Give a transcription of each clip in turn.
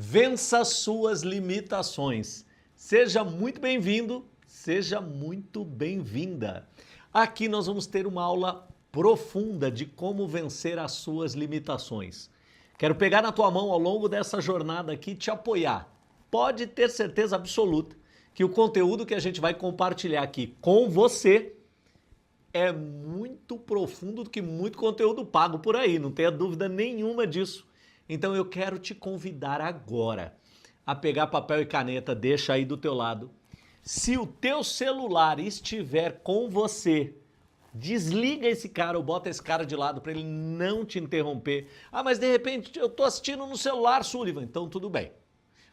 Vença suas limitações. Seja muito bem-vindo, seja muito bem-vinda. Aqui nós vamos ter uma aula profunda de como vencer as suas limitações. Quero pegar na tua mão ao longo dessa jornada aqui e te apoiar. Pode ter certeza absoluta que o conteúdo que a gente vai compartilhar aqui com você é muito profundo do que muito conteúdo pago por aí, não tenha dúvida nenhuma disso. Então eu quero te convidar agora a pegar papel e caneta, deixa aí do teu lado. Se o teu celular estiver com você, desliga esse cara ou bota esse cara de lado para ele não te interromper. Ah, mas de repente eu tô assistindo no celular, Sullivan. Então tudo bem.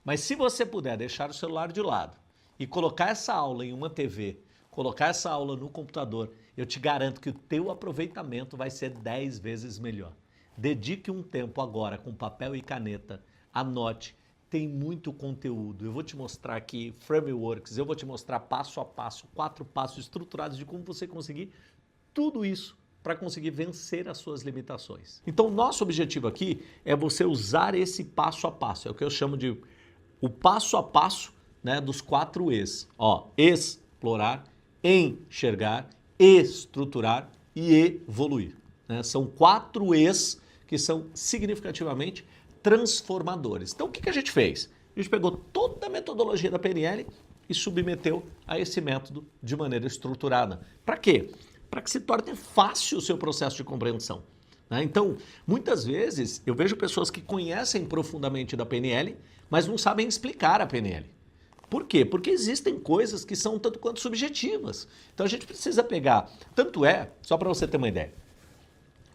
Mas se você puder deixar o celular de lado e colocar essa aula em uma TV, colocar essa aula no computador, eu te garanto que o teu aproveitamento vai ser 10 vezes melhor. Dedique um tempo agora com papel e caneta, anote, tem muito conteúdo. Eu vou te mostrar aqui frameworks, eu vou te mostrar passo a passo, 4 passos estruturados de como você conseguir tudo isso para conseguir vencer as suas limitações. Então, nosso objetivo aqui é você usar esse passo a passo, é o que eu chamo de o passo a passo, né, dos 4 E's. Ó, explorar, enxergar, estruturar e evoluir. Né? São 4 E's que são significativamente transformadores. Então, o que a gente fez? A gente pegou toda a metodologia da PNL e submeteu a esse método de maneira estruturada. Para quê? Para que se torne fácil o seu processo de compreensão. Né? Então, muitas vezes, eu vejo pessoas que conhecem profundamente da PNL, mas não sabem explicar a PNL. Por quê? Porque existem coisas que são tanto quanto subjetivas. Então, a gente precisa pegar. Tanto é, só para você ter uma ideia,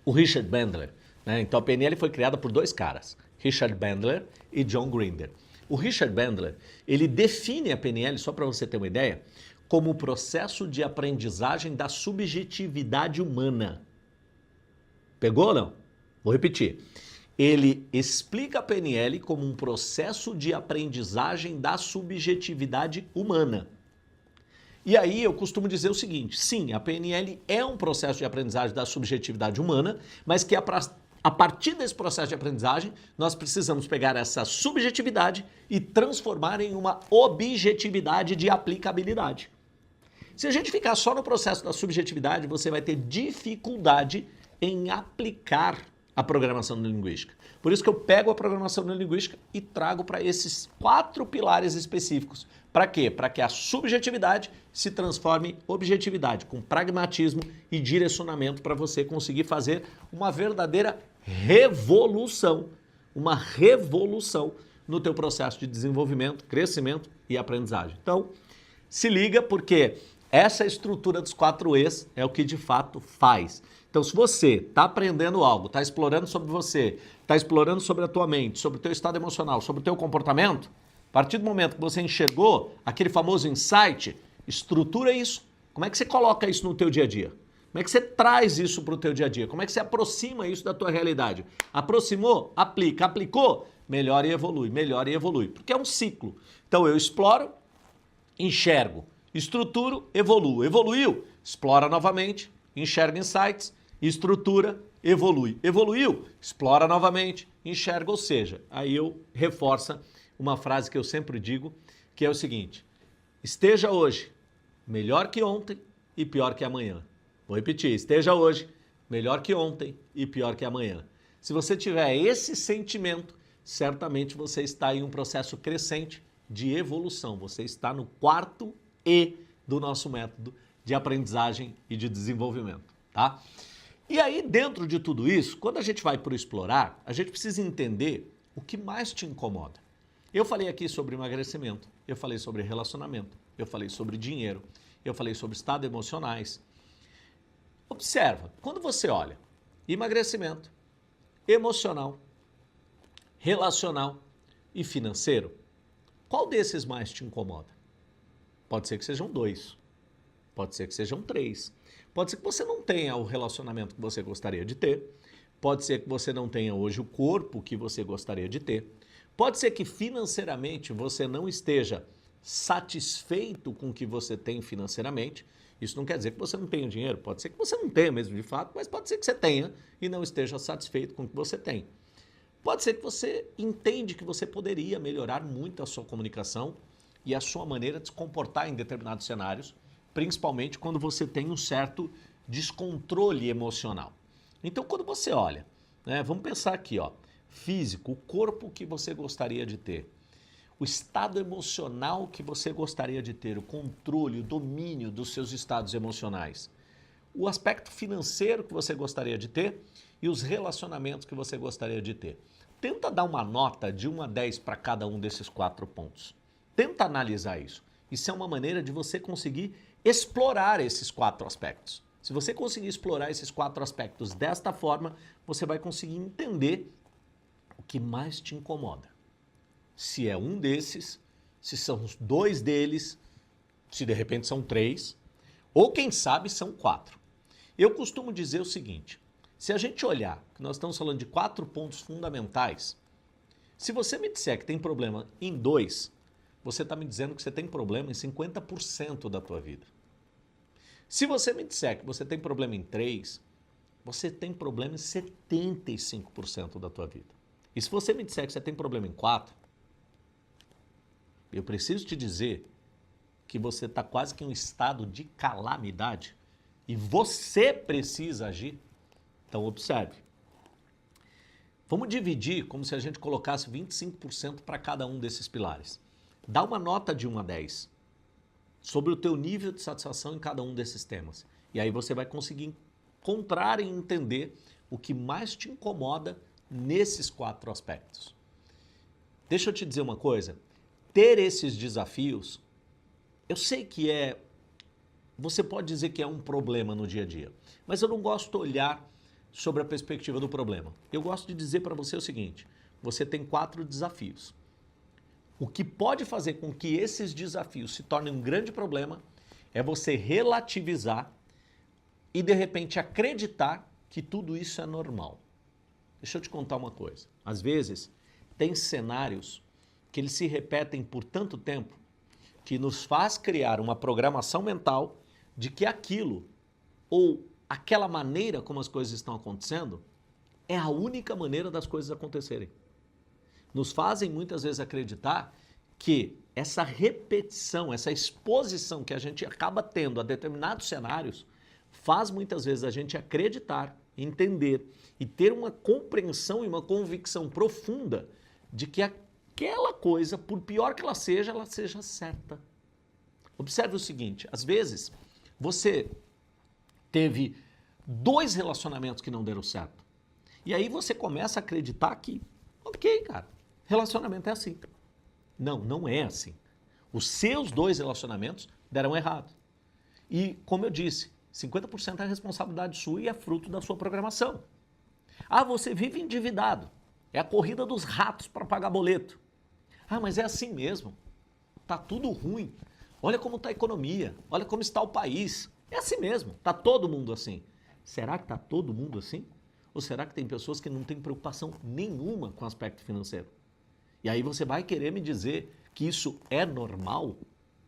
o Richard Bandler, né? Então a PNL foi criada por 2 caras, Richard Bandler e John Grinder. O Richard Bandler, ele define a PNL, só para você ter uma ideia, como o processo de aprendizagem da subjetividade humana. Pegou ou não? Vou repetir. Ele explica a PNL como um processo de aprendizagem da subjetividade humana. E aí eu costumo dizer o seguinte, sim, a PNL é um processo de aprendizagem da subjetividade humana, mas que a partir desse processo de aprendizagem, nós precisamos pegar essa subjetividade e transformar em uma objetividade de aplicabilidade. Se a gente ficar só no processo da subjetividade, você vai ter dificuldade em aplicar a programação neurolinguística. Por isso que eu pego a programação neurolinguística e trago para esses 4 pilares específicos. Para quê? Para que a subjetividade se transforme em objetividade, com pragmatismo e direcionamento para você conseguir fazer uma verdadeira revolução, uma revolução no teu processo de desenvolvimento, crescimento e aprendizagem. Então, se liga porque essa estrutura dos 4 E's é o que de fato faz. Então, se você está aprendendo algo, está explorando sobre você, está explorando sobre a tua mente, sobre o teu estado emocional, sobre o teu comportamento, a partir do momento que você enxergou aquele famoso insight, estrutura isso. Como é que você coloca isso no teu dia a dia? Como é que você traz isso para o teu dia a dia? Como é que você aproxima isso da tua realidade? Aproximou? Aplica. Aplicou? Melhora e evolui, melhora e evolui. Porque é um ciclo. Então, eu exploro, enxergo, estruturo, evoluo. Evoluiu? Explora novamente, enxerga insights, estrutura, evolui. Evoluiu? Explora novamente, enxerga, ou seja, aí eu reforço uma frase que eu sempre digo, que é o seguinte, esteja hoje melhor que ontem e pior que amanhã. Vou repetir, esteja hoje melhor que ontem e pior que amanhã. Se você tiver esse sentimento, certamente você está em um processo crescente de evolução. Você está no 4 E do nosso método de aprendizagem e de desenvolvimento, tá? E aí, dentro de tudo isso, quando a gente vai para o explorar, a gente precisa entender o que mais te incomoda. Eu falei aqui sobre emagrecimento, eu falei sobre relacionamento, eu falei sobre dinheiro, eu falei sobre estado emocionais. Observa, quando você olha emagrecimento, emocional, relacional e financeiro, qual desses mais te incomoda? Pode ser que sejam 2, pode ser que sejam 3, pode ser que você não tenha o relacionamento que você gostaria de ter, pode ser que você não tenha hoje o corpo que você gostaria de ter, pode ser que financeiramente você não esteja satisfeito com o que você tem financeiramente. Isso não quer dizer que você não tenha dinheiro, pode ser que você não tenha mesmo de fato, mas pode ser que você tenha e não esteja satisfeito com o que você tem. Pode ser que você entende que você poderia melhorar muito a sua comunicação e a sua maneira de se comportar em determinados cenários, principalmente quando você tem um certo descontrole emocional. Então, quando você olha, né, vamos pensar aqui, ó, físico, o corpo que você gostaria de ter, o estado emocional que você gostaria de ter, o controle, o domínio dos seus estados emocionais, o aspecto financeiro que você gostaria de ter e os relacionamentos que você gostaria de ter. Tenta dar uma nota de 1 a 10 para cada um desses 4 pontos. Tenta analisar isso. Isso é uma maneira de você conseguir explorar esses 4 aspectos. Se você conseguir explorar esses 4 aspectos desta forma, você vai conseguir entender o que mais te incomoda. Se é um desses, se são os 2 deles, se de repente são 3, ou quem sabe são 4. Eu costumo dizer o seguinte, se a gente olhar, que nós estamos falando de 4 pontos fundamentais, se você me disser que tem problema em 2, você está me dizendo que você tem problema em 50% da tua vida. Se você me disser que você tem problema em 3, você tem problema em 75% da tua vida. E se você me disser que você tem problema em 4, eu preciso te dizer que você está quase que em um estado de calamidade e você precisa agir. Então observe. Vamos dividir como se a gente colocasse 25% para cada um desses pilares. Dá uma nota de 1 a 10 sobre o teu nível de satisfação em cada um desses temas. E aí você vai conseguir encontrar e entender o que mais te incomoda nesses 4 aspectos. Deixa eu te dizer uma coisa, ter esses desafios, eu sei que você pode dizer que é um problema no dia a dia, mas eu não gosto de olhar sobre a perspectiva do problema. Eu gosto de dizer para você o seguinte, você tem 4 desafios. O que pode fazer com que esses desafios se tornem um grande problema é você relativizar e de repente acreditar que tudo isso é normal. Deixa eu te contar uma coisa. Às vezes, tem cenários que eles se repetem por tanto tempo que nos faz criar uma programação mental de que aquilo ou aquela maneira como as coisas estão acontecendo é a única maneira das coisas acontecerem. Nos fazem muitas vezes acreditar que essa repetição, essa exposição que a gente acaba tendo a determinados cenários faz muitas vezes a gente acreditar, entender e ter uma compreensão e uma convicção profunda de que aquela coisa, por pior que ela seja certa. Observe o seguinte, às vezes você teve 2 relacionamentos que não deram certo. E aí você começa a acreditar que, ok, cara, relacionamento é assim. Não, não é assim. Os seus 2 relacionamentos deram errado. E, como eu disse, 50% é responsabilidade sua e é fruto da sua programação. Ah, você vive endividado. É a corrida dos ratos para pagar boleto. Ah, mas é assim mesmo. Tá tudo ruim. Olha como está a economia. Olha como está o país. É assim mesmo. Tá todo mundo assim. Será que tá todo mundo assim? Ou será que tem pessoas que não têm preocupação nenhuma com o aspecto financeiro? E aí você vai querer me dizer que isso é normal?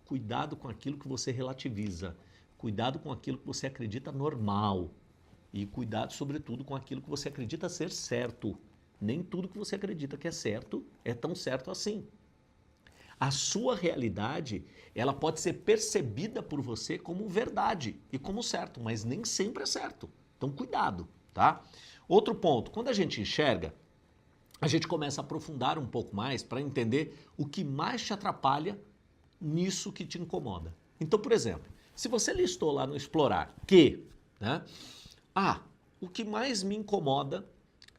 Cuidado com aquilo que você relativiza. Cuidado com aquilo que você acredita normal. E cuidado, sobretudo, com aquilo que você acredita ser certo. Nem tudo que você acredita que é certo é tão certo assim. A sua realidade, ela pode ser percebida por você como verdade e como certo, mas nem sempre é certo. Então, cuidado, tá? Outro ponto, quando a gente enxerga, a gente começa a aprofundar um pouco mais para entender o que mais te atrapalha nisso que te incomoda. Então, por exemplo, se você listou lá no explorar que, né, o que mais me incomoda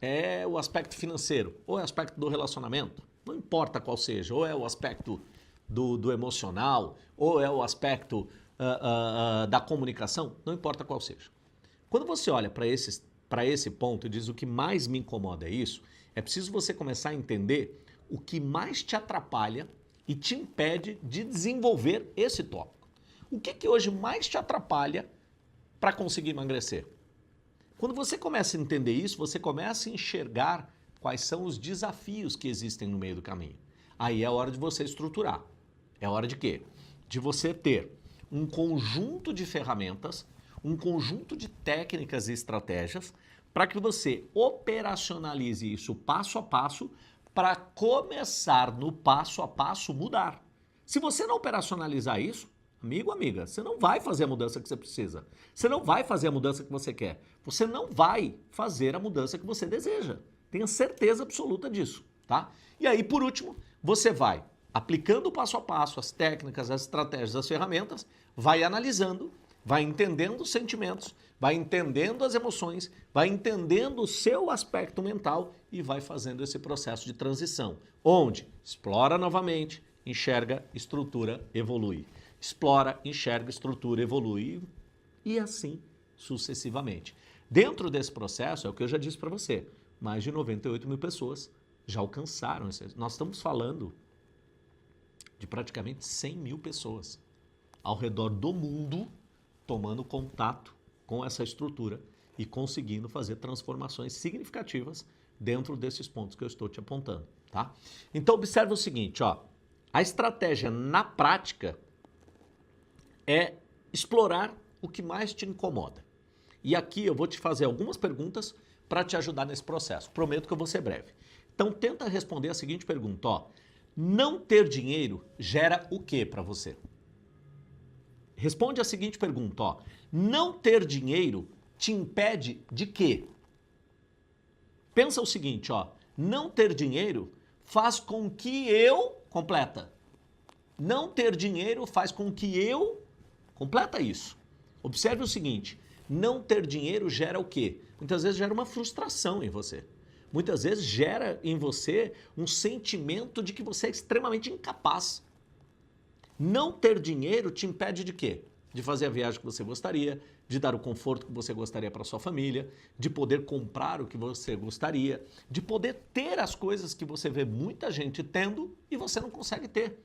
é o aspecto financeiro, ou é o aspecto do relacionamento, não importa qual seja, ou é o aspecto do emocional, ou é o aspecto da comunicação, não importa qual seja. Quando você olha para esse ponto e diz o que mais me incomoda é isso, é preciso você começar a entender o que mais te atrapalha e te impede de desenvolver esse tópico. O que hoje mais te atrapalha para conseguir emagrecer? Quando você começa a entender isso, você começa a enxergar quais são os desafios que existem no meio do caminho. Aí é hora de você estruturar. É hora de quê? De você ter um conjunto de ferramentas, um conjunto de técnicas e estratégias para que você operacionalize isso passo a passo para começar no passo a passo mudar. Se você não operacionalizar isso, amigo, amiga, você não vai fazer a mudança que você precisa. Você não vai fazer a mudança que você quer. Você não vai fazer a mudança que você deseja. Tenha certeza absoluta disso, tá? E aí, por último, você vai aplicando passo a passo as técnicas, as estratégias, as ferramentas, vai analisando, vai entendendo os sentimentos, vai entendendo as emoções, vai entendendo o seu aspecto mental e vai fazendo esse processo de transição, onde explora novamente, enxerga, estrutura, evolui. Explora, enxerga, estrutura, evolui e assim sucessivamente. Dentro desse processo, é o que eu já disse para você, mais de 98 mil pessoas já alcançaram esse. Nós estamos falando de praticamente 100 mil pessoas ao redor do mundo tomando contato com essa estrutura e conseguindo fazer transformações significativas dentro desses pontos que eu estou te apontando, tá? Então observe o seguinte, ó, a estratégia na prática é explorar o que mais te incomoda. E aqui eu vou te fazer algumas perguntas para te ajudar nesse processo. Prometo que eu vou ser breve. Então tenta responder a seguinte pergunta, ó. Não ter dinheiro gera o que para você? Responde a seguinte pergunta, ó. Não ter dinheiro te impede de quê? Pensa o seguinte, ó. Não ter dinheiro faz com que eu... Completa. Não ter dinheiro faz com que eu... Completa isso. Observe o seguinte. Não ter dinheiro gera o quê? Muitas vezes gera uma frustração em você. Muitas vezes gera em você um sentimento de que você é extremamente incapaz. Não ter dinheiro te impede de quê? De fazer a viagem que você gostaria, de dar o conforto que você gostaria para sua família, de poder comprar o que você gostaria, de poder ter as coisas que você vê muita gente tendo e você não consegue ter.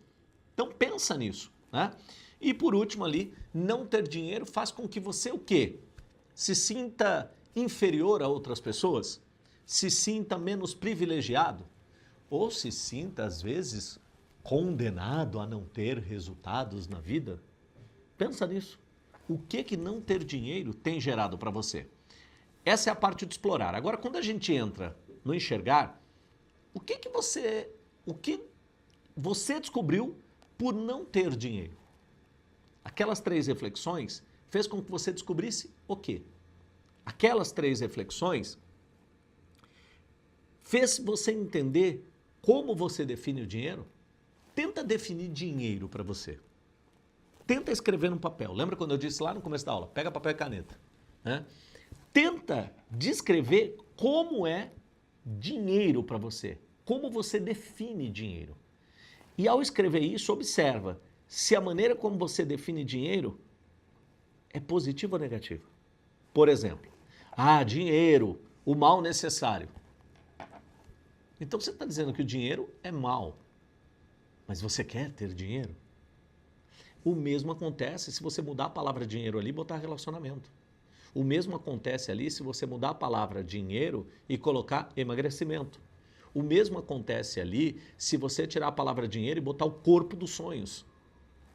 Então pensa nisso, né? E por último ali, não ter dinheiro faz com que você o quê? Se sinta inferior a outras pessoas? Se sinta menos privilegiado? Ou se sinta, às vezes, condenado a não ter resultados na vida? Pensa nisso. O que não ter dinheiro tem gerado para você? Essa é a parte de explorar. Agora, quando a gente entra no enxergar, o que você descobriu por não ter dinheiro? Aquelas 3 reflexões fez com que você descobrisse o quê? Aquelas 3 reflexões fez você entender como você define o dinheiro? Tenta definir dinheiro para você. Tenta escrever no papel. Lembra quando eu disse lá no começo da aula? Pega papel e caneta, né? Tenta descrever como é dinheiro para você. Como você define dinheiro. E ao escrever isso, observa se a maneira como você define dinheiro é positiva ou negativa. Por exemplo, dinheiro, o mal necessário. Então você está dizendo que o dinheiro é mal, mas você quer ter dinheiro? O mesmo acontece se você mudar a palavra dinheiro ali e botar relacionamento. O mesmo acontece ali se você mudar a palavra dinheiro e colocar emagrecimento. O mesmo acontece ali se você tirar a palavra dinheiro e botar o corpo dos sonhos.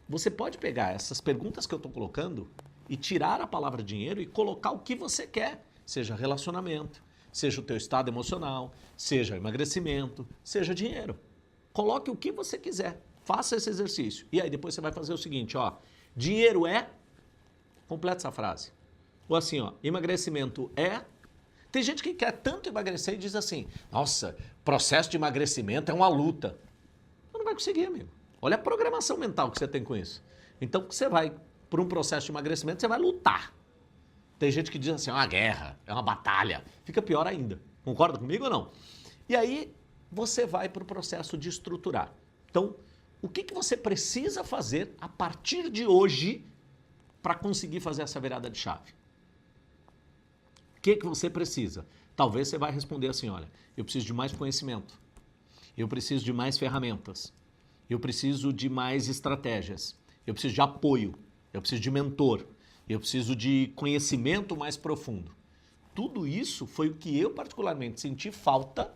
Você pode pegar essas perguntas que eu estou colocando e tirar a palavra dinheiro e colocar o que você quer, seja relacionamento, seja o teu estado emocional, seja emagrecimento, seja dinheiro. Coloque o que você quiser, faça esse exercício. E aí depois você vai fazer o seguinte, ó, dinheiro é, completa essa frase. Ou assim, ó, emagrecimento é... Tem gente que quer tanto emagrecer e diz assim, nossa, processo de emagrecimento é uma luta. Você não vai conseguir, amigo. Olha a programação mental que você tem com isso. Então, você vai para um processo de emagrecimento, você vai lutar. Tem gente que diz assim, é uma guerra, é uma batalha. Fica pior ainda. Concorda comigo ou não? E aí, você vai para o processo de estruturar. Então, o que você precisa fazer a partir de hoje para conseguir fazer essa virada de chave? O que você precisa? Talvez você vai responder assim, olha, eu preciso de mais conhecimento, eu preciso de mais ferramentas, eu preciso de mais estratégias, eu preciso de apoio, eu preciso de mentor, eu preciso de conhecimento mais profundo. Tudo isso foi o que eu particularmente senti falta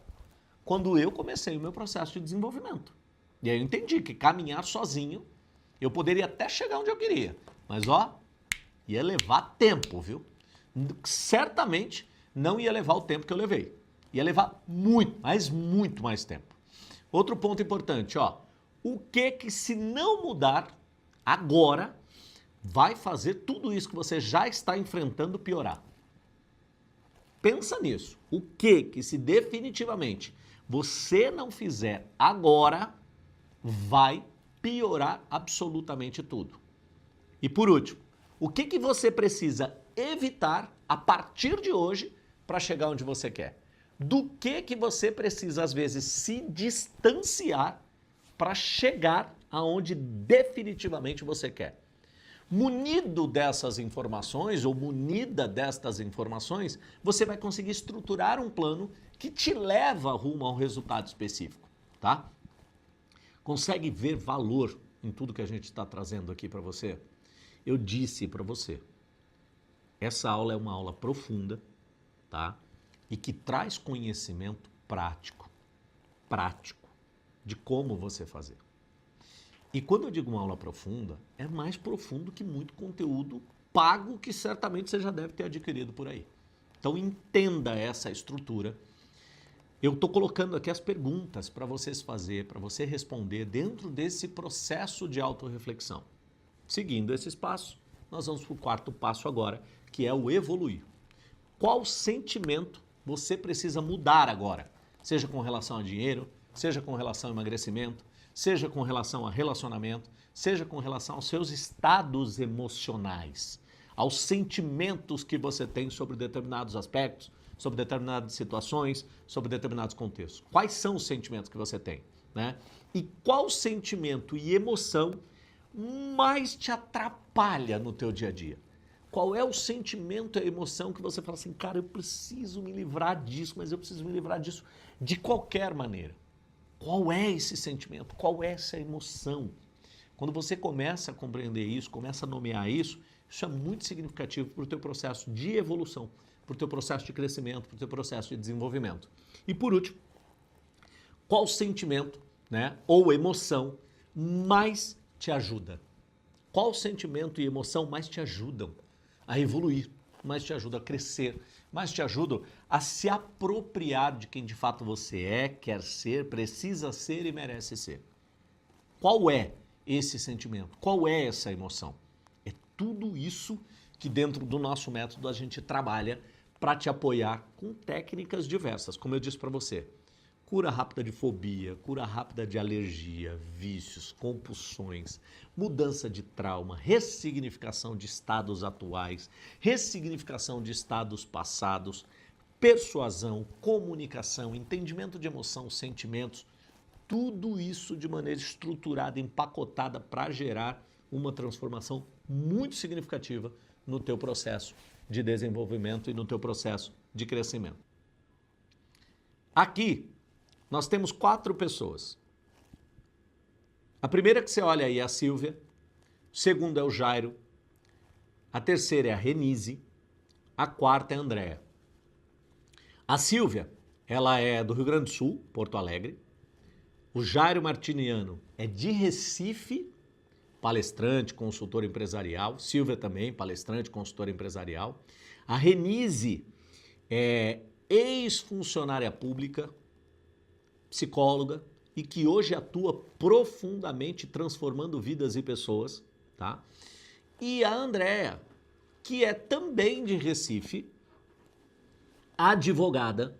quando eu comecei o meu processo de desenvolvimento. E aí eu entendi que caminhar sozinho, eu poderia até chegar onde eu queria, mas ó, ia levar tempo, viu? Certamente não ia levar o tempo que eu levei. Ia levar muito, mas muito mais tempo. Outro ponto importante, ó. O que se não mudar agora vai fazer tudo isso que você já está enfrentando piorar? Pensa nisso. O que se definitivamente você não fizer agora vai piorar absolutamente tudo. E por último, o que você precisa evitar a partir de hoje para chegar onde você quer? Do que você precisa, às vezes, se distanciar para chegar aonde definitivamente você quer? Munido dessas informações, ou munida destas informações, você vai conseguir estruturar um plano que te leva rumo a um resultado específico, tá? Consegue ver valor em tudo que a gente está trazendo aqui para você? Eu disse para você, essa aula é uma aula profunda, tá? E que traz conhecimento prático, de como você fazer. E quando eu digo uma aula profunda, é mais profundo que muito conteúdo pago que certamente você já deve ter adquirido por aí. Então entenda essa estrutura. Eu estou colocando aqui as perguntas para vocês fazer, para você responder dentro desse processo de autorreflexão. Seguindo esses passos, nós vamos para o quarto passo agora, que é o evoluir. Qual sentimento você precisa mudar agora? Seja com relação a dinheiro, seja com relação a emagrecimento, seja com relação a relacionamento, seja com relação aos seus estados emocionais, aos sentimentos que você tem sobre determinados aspectos, sobre determinadas situações, sobre determinados contextos. Quais são os sentimentos que você tem, né? E qual sentimento e emoção mais te atrapalha no teu dia a dia? Qual é o sentimento e a emoção que você fala assim, cara, eu preciso me livrar disso, mas eu preciso me livrar disso de qualquer maneira? Qual é esse sentimento? Qual é essa emoção? Quando você começa a compreender isso, começa a nomear isso, isso é muito significativo para o teu processo de evolução, para o teu processo de crescimento, para o teu processo de desenvolvimento. E por último, qual sentimento, né, ou emoção mais te ajuda? Qual sentimento e emoção mais te ajudam a evoluir, mais te ajudam a crescer, mais te ajudam a se apropriar de quem de fato você é, quer ser, precisa ser e merece ser? Qual é esse sentimento? Qual é essa emoção? É tudo isso que dentro do nosso método a gente trabalha para te apoiar com técnicas diversas, como eu disse para você. Cura rápida de fobia, cura rápida de alergia, vícios, compulsões, mudança de trauma, ressignificação de estados atuais, ressignificação de estados passados, persuasão, comunicação, entendimento de emoção, sentimentos, tudo isso de maneira estruturada, empacotada para gerar uma transformação muito significativa no teu processo de desenvolvimento e no teu processo de crescimento. Aqui, nós temos 4 pessoas. A primeira que você olha aí é a Silvia, o segundo é o Jairo, a terceira é a Renise, a quarta é a Andréa. A Silvia, ela é do Rio Grande do Sul, Porto Alegre. O Jairo Martiniano é de Recife, palestrante, consultor empresarial. Silvia também, palestrante, consultora empresarial. A Renise é ex-funcionária pública, psicóloga e que hoje atua profundamente transformando vidas e pessoas, tá? E a Andréa, que é também de Recife, advogada,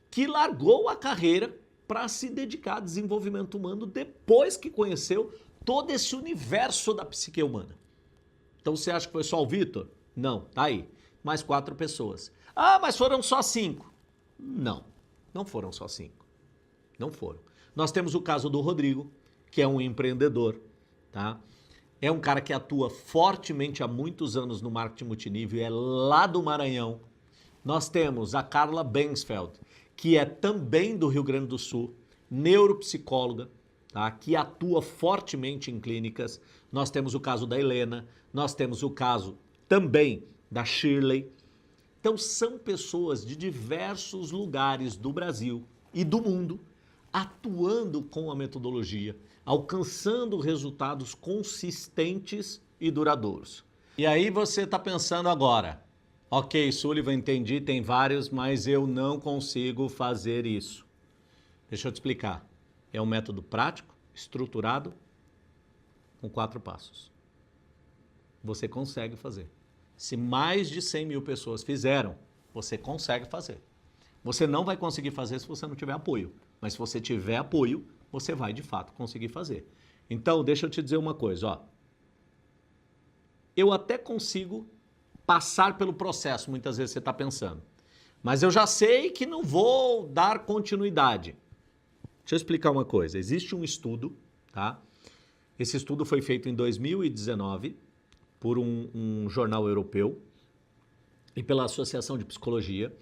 que largou a carreira para se dedicar a desenvolvimento humano depois que conheceu todo esse universo da psique humana. Então você acha que foi só o Vitor? Não, tá aí. Mais 4 pessoas. Ah, mas foram só 5. Não, não foram só 5. Não foram. Nós temos o caso do Rodrigo, que é um empreendedor, tá? É um cara que atua fortemente há muitos anos no marketing multinível, é lá do Maranhão. Nós temos a Carla Bensfeld, que é também do Rio Grande do Sul, neuropsicóloga, tá? Que atua fortemente em clínicas. Nós temos o caso da Helena, nós temos o caso também da Shirley. Então são pessoas de diversos lugares do Brasil e do mundo, atuando com a metodologia, alcançando resultados consistentes e duradouros. E aí você está pensando agora, Ok, Sullivan, entendi, tem vários, mas eu não consigo fazer isso. Deixa eu te explicar. É um método prático, estruturado, com 4 passos. Você consegue fazer. Se mais de 100 mil pessoas fizeram, você consegue fazer. Você não vai conseguir fazer se você não tiver apoio. Mas se você tiver apoio, você vai de fato conseguir fazer. Então, deixa eu te dizer uma coisa, ó. Eu até consigo passar pelo processo, muitas vezes você está pensando. Mas eu já sei que não vou dar continuidade. Deixa eu explicar uma coisa. Existe um estudo, tá? Esse estudo foi feito em 2019 por um jornal europeu e pela Associação de Psicologia.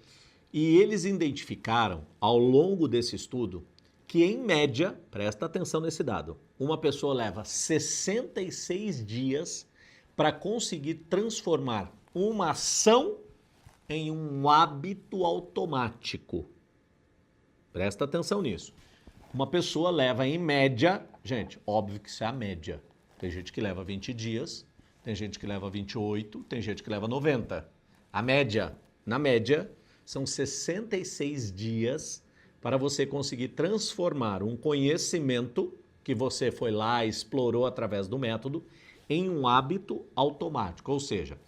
E eles identificaram, ao longo desse estudo, que em média, presta atenção nesse dado, uma pessoa leva 66 dias para conseguir transformar uma ação em um hábito automático. Presta atenção nisso. Uma pessoa leva em média, gente, óbvio que isso é a média. Tem gente que leva 20 dias, tem gente que leva 28, tem gente que leva 90. A média, na média, são 66 dias para você conseguir transformar um conhecimento que você foi lá e explorou através do método em um hábito automático. Ou seja,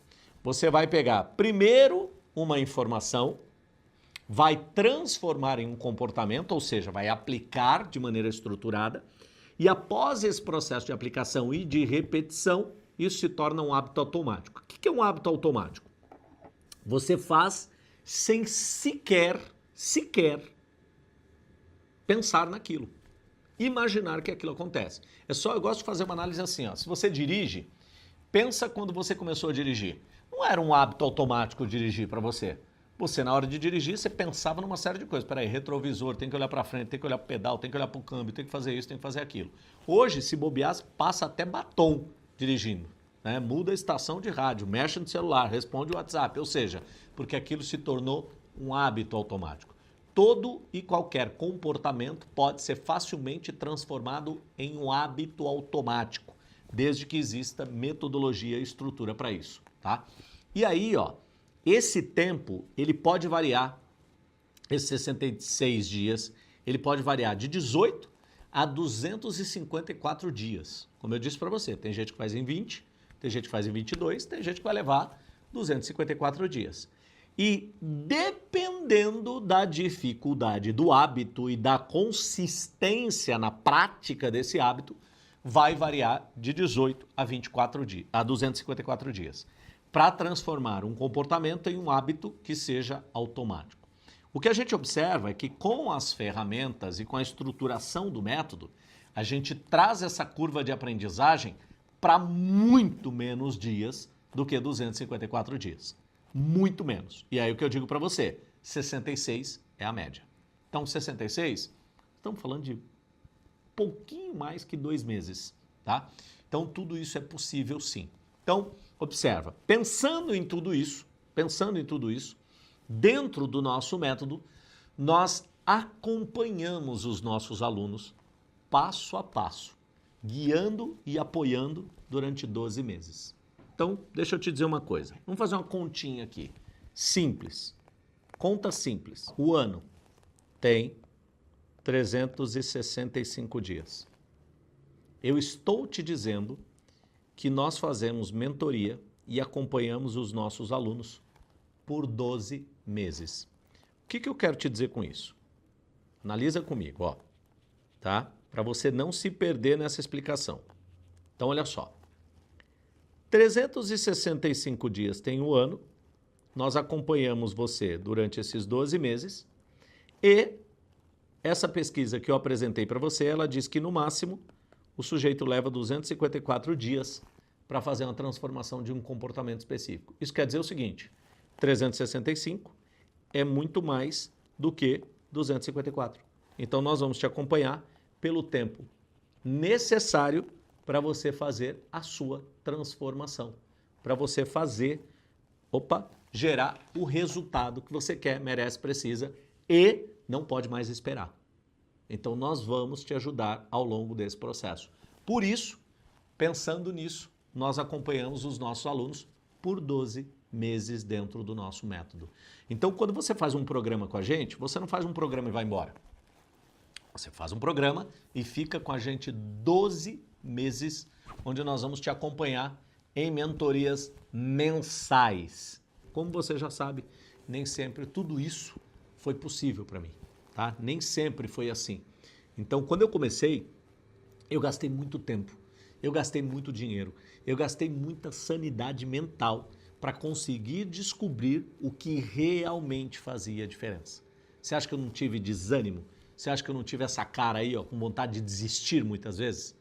você vai pegar primeiro uma informação, vai transformar em um comportamento, ou seja, vai aplicar de maneira estruturada, e após esse processo de aplicação e de repetição, isso se torna um hábito automático. O que é um hábito automático? Você faz sem sequer pensar naquilo. Imaginar que aquilo acontece. Eu gosto de fazer uma análise assim, ó. Se você dirige, pensa quando você começou a dirigir. Não era um hábito automático dirigir para você. Você, na hora de dirigir, você pensava numa série de coisas. Peraí, retrovisor, tem que olhar para frente, tem que olhar para o pedal, tem que olhar para o câmbio, tem que fazer isso, tem que fazer aquilo. Hoje, se bobear, passa até batom dirigindo. Né? Muda a estação de rádio, mexe no celular, responde o WhatsApp. Ou seja, porque aquilo se tornou um hábito automático. Todo e qualquer comportamento pode ser facilmente transformado em um hábito automático, desde que exista metodologia e estrutura para isso, tá? E aí, ó, esse tempo, ele pode variar, esses 66 dias, ele pode variar de 18 a 254 dias. Como eu disse para você, tem gente que faz em 20, tem gente que faz em 22, tem gente que vai levar 254 dias. E dependendo da dificuldade do hábito e da consistência na prática desse hábito, vai variar de 18 a 24 dias, a 254 dias, para transformar um comportamento em um hábito que seja automático. O que a gente observa é que com as ferramentas e com a estruturação do método, a gente traz essa curva de aprendizagem para muito menos dias do que 254 dias. Muito menos. E aí o que eu digo para você, 66 é a média. Então 66, estamos falando de pouquinho mais que 2 meses, tá? Então tudo isso é possível sim. Então observa, pensando em tudo isso, dentro do nosso método, nós acompanhamos os nossos alunos passo a passo, guiando e apoiando durante 12 meses. Então, deixa eu te dizer uma coisa. Vamos fazer uma continha aqui. Simples. Conta simples. O ano tem 365 dias. Eu estou te dizendo que nós fazemos mentoria e acompanhamos os nossos alunos por 12 meses. O que eu quero te dizer com isso? Analisa comigo, ó. Tá? Para você não se perder nessa explicação. Então, olha só. 365 dias tem o ano, nós acompanhamos você durante esses 12 meses e essa pesquisa que eu apresentei para você, ela diz que no máximo o sujeito leva 254 dias para fazer uma transformação de um comportamento específico. Isso quer dizer o seguinte, 365 é muito mais do que 254. Então nós vamos te acompanhar pelo tempo necessário para você fazer a sua transformação, para você gerar o resultado que você quer, merece, precisa e não pode mais esperar. Então nós vamos te ajudar ao longo desse processo. Por isso, pensando nisso, nós acompanhamos os nossos alunos por 12 meses dentro do nosso método. Então, quando você faz um programa com a gente, você não faz um programa e vai embora. Você faz um programa e fica com a gente 12 meses, onde nós vamos te acompanhar em mentorias mensais. Como você já sabe, nem sempre tudo isso foi possível para mim, tá? Nem sempre foi assim. Então, quando eu comecei, eu gastei muito tempo, eu gastei muito dinheiro, eu gastei muita sanidade mental para conseguir descobrir o que realmente fazia diferença. Você acha que eu não tive desânimo? Você acha que eu não tive essa cara aí, ó, com vontade de desistir muitas vezes?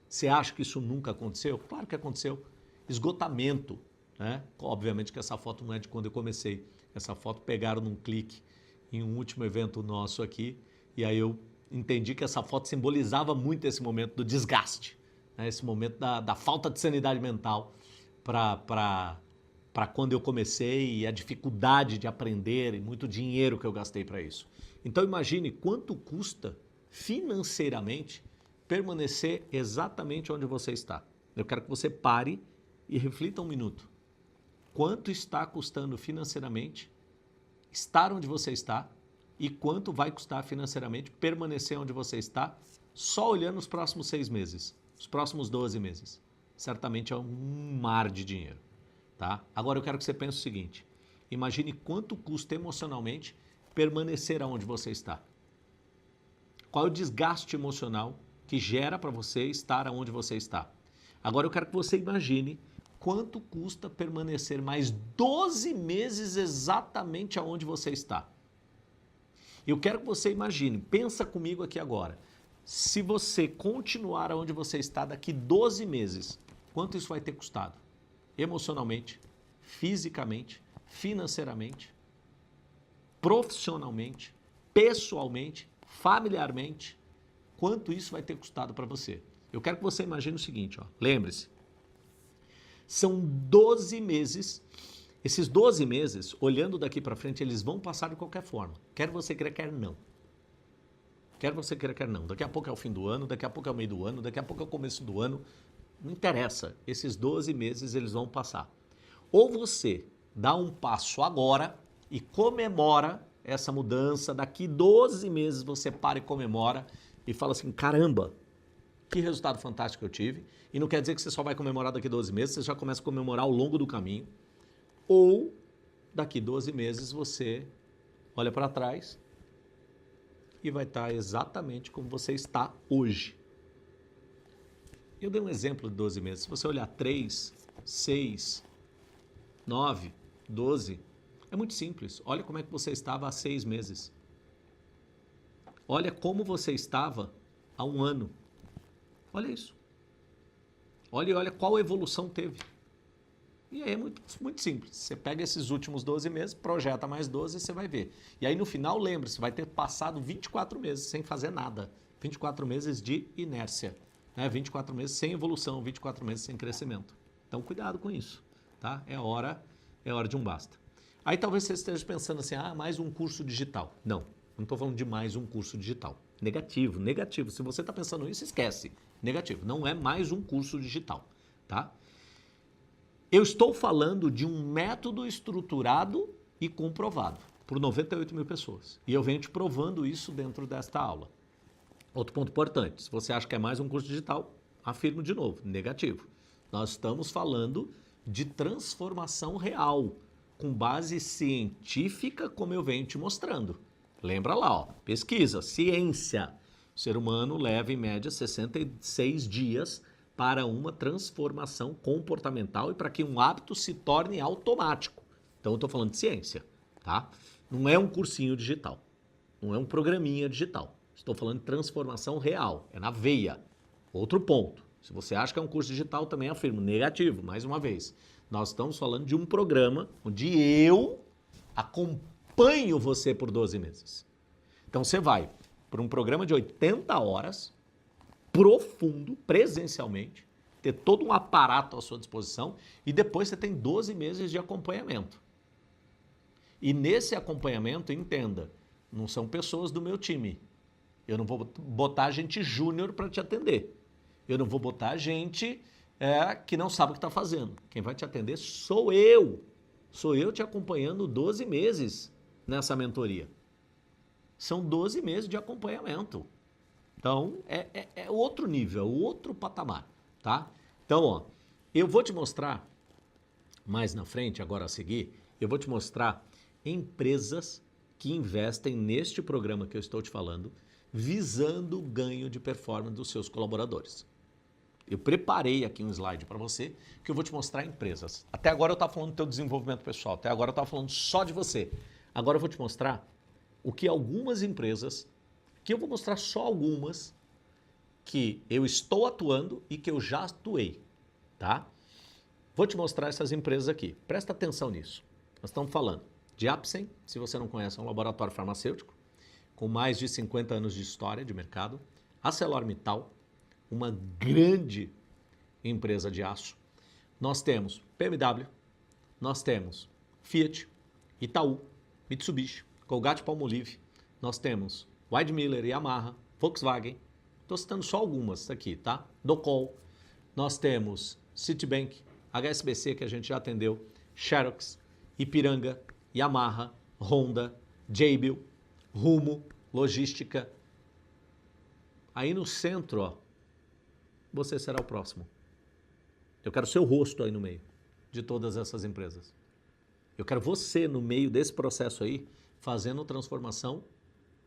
Você acha que isso nunca aconteceu? Claro que aconteceu. Esgotamento, né? Obviamente que essa foto não é de quando eu comecei. Essa foto pegaram num clique em um último evento nosso aqui, e aí eu entendi que essa foto simbolizava muito esse momento do desgaste, né? Esse momento da falta de sanidade mental para quando eu comecei e a dificuldade de aprender e muito dinheiro que eu gastei para isso. Então imagine quanto custa financeiramente permanecer exatamente onde você está. Eu quero que você pare e reflita um minuto. Quanto está custando financeiramente estar onde você está e quanto vai custar financeiramente permanecer onde você está só olhando os próximos 6 meses, os próximos 12 meses. Certamente é um mar de dinheiro, tá? Agora eu quero que você pense o seguinte, imagine quanto custa emocionalmente permanecer onde você está. Qual é o desgaste emocional que gera para você estar onde você está? Agora eu quero que você imagine quanto custa permanecer mais 12 meses exatamente aonde você está. Eu quero que você imagine, pensa comigo aqui agora, se você continuar onde você está daqui 12 meses, quanto isso vai ter custado? Emocionalmente, fisicamente, financeiramente, profissionalmente, pessoalmente, familiarmente, quanto isso vai ter custado para você? Eu quero que você imagine o seguinte, ó, lembre-se, são 12 meses, esses 12 meses, olhando daqui para frente, eles vão passar de qualquer forma, quer você queira, quer não. Quer você queira, quer não. Daqui a pouco é o fim do ano, daqui a pouco é o meio do ano, daqui a pouco é o começo do ano, não interessa, esses 12 meses eles vão passar. Ou você dá um passo agora e comemora essa mudança, daqui 12 meses você para e comemora e fala assim, caramba, que resultado fantástico eu tive. E não quer dizer que você só vai comemorar daqui 12 meses, você já começa a comemorar ao longo do caminho. Ou daqui 12 meses você olha para trás e vai estar exatamente como você está hoje. Eu dei um exemplo de 12 meses. Se você olhar 3, 6, 9, 12, é muito simples. Olha como é que você estava há 6 meses. Olha como você estava há 1 ano. Olha isso. Olha qual evolução teve. E aí é muito simples. Você pega esses últimos 12 meses, projeta mais 12 e você vai ver. E aí no final, lembre-se, vai ter passado 24 meses sem fazer nada. 24 meses de inércia. Né? 24 meses sem evolução, 24 meses sem crescimento. Então cuidado com isso. Tá? É hora de um basta. Aí talvez você esteja pensando assim, mais um curso digital. Não estou falando de mais um curso digital. Negativo, negativo. Se você está pensando nisso, esquece. Negativo, não é mais um curso digital. Tá? Eu estou falando de um método estruturado e comprovado por 98 mil pessoas. E eu venho te provando isso dentro desta aula. Outro ponto importante, se você acha que é mais um curso digital, afirmo de novo, negativo. Nós estamos falando de transformação real, com base científica, como eu venho te mostrando. Lembra lá, ó, pesquisa, ciência. O ser humano leva em média 66 dias para uma transformação comportamental e para que um hábito se torne automático. Então eu estou falando de ciência, tá? Não é um cursinho digital, não é um programinha digital. Estou falando de transformação real, é na veia. Outro ponto, se você acha que é um curso digital, também afirmo, negativo, mais uma vez. Nós estamos falando de um programa onde eu acompanho você por 12 meses. Então você vai para um programa de 80 horas, profundo, presencialmente, ter todo um aparato à sua disposição e depois você tem 12 meses de acompanhamento. E nesse acompanhamento, entenda, não são pessoas do meu time. Eu não vou botar gente júnior para te atender. Eu não vou botar gente que não sabe o que está fazendo. Quem vai te atender sou eu. sou eu te acompanhando 12 meses nessa mentoria. São 12 meses de acompanhamento. Então, é outro nível, é outro patamar, tá? Então, ó, eu vou te mostrar, mais na frente, agora a seguir, eu vou te mostrar empresas que investem neste programa que eu estou te falando, visando o ganho de performance dos seus colaboradores. Eu preparei aqui um slide para você, que eu vou te mostrar empresas. Até agora eu estava falando do teu desenvolvimento pessoal, até agora eu estava falando só de você. Agora eu vou te mostrar o que algumas empresas, que eu vou mostrar só algumas, que eu estou atuando e que eu já atuei, tá? Vou te mostrar essas empresas aqui. Presta atenção nisso. Nós estamos falando de Apsen, se você não conhece, é um laboratório farmacêutico com mais de 50 anos de história de mercado. ArcelorMittal, uma grande empresa de aço. Nós temos BMW, nós temos Fiat, Itaú, Mitsubishi, Colgate-Palmolive, nós temos Weidmiller, Yamaha, Volkswagen, estou citando só algumas aqui, tá? Docol, nós temos Citibank, HSBC, que a gente já atendeu, Xerox, Ipiranga, Yamaha, Honda, Jabil, Rumo, Logística. Aí no centro, ó, você será o próximo. Eu quero seu rosto aí no meio de todas essas empresas. Eu quero você no meio desse processo aí, fazendo transformação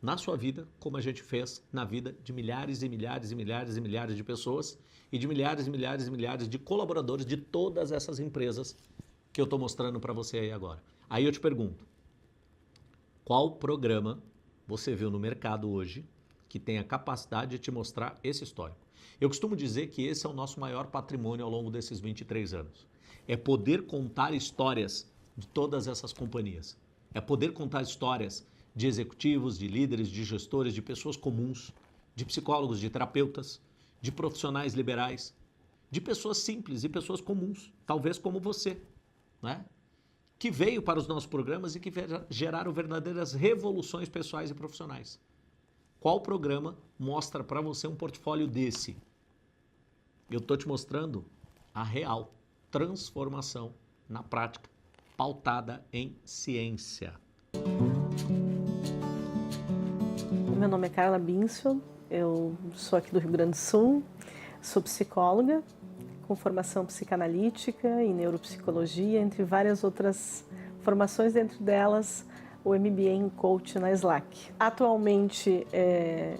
na sua vida, como a gente fez na vida de milhares e milhares e milhares e milhares de pessoas e de milhares e milhares e milhares de colaboradores de todas essas empresas que eu estou mostrando para você aí agora. Aí eu te pergunto, qual programa você viu no mercado hoje que tem a capacidade de te mostrar esse histórico? Eu costumo dizer que esse é o nosso maior patrimônio ao longo desses 23 anos. É poder contar histórias de todas essas companhias. É poder contar histórias de executivos, de líderes, de gestores, de pessoas comuns, de psicólogos, de terapeutas, de profissionais liberais, de pessoas simples e pessoas comuns, talvez como você, né? Que veio para os nossos programas e que geraram verdadeiras revoluções pessoais e profissionais. Qual programa mostra para você um portfólio desse? Eu estou te mostrando a real transformação na prática, pautada em ciência. Meu nome é Carla Binsfeld, eu sou aqui do Rio Grande do Sul, sou psicóloga, com formação psicanalítica e neuropsicologia, entre várias outras formações, dentro delas o MBA em Coach na SLAC. Atualmente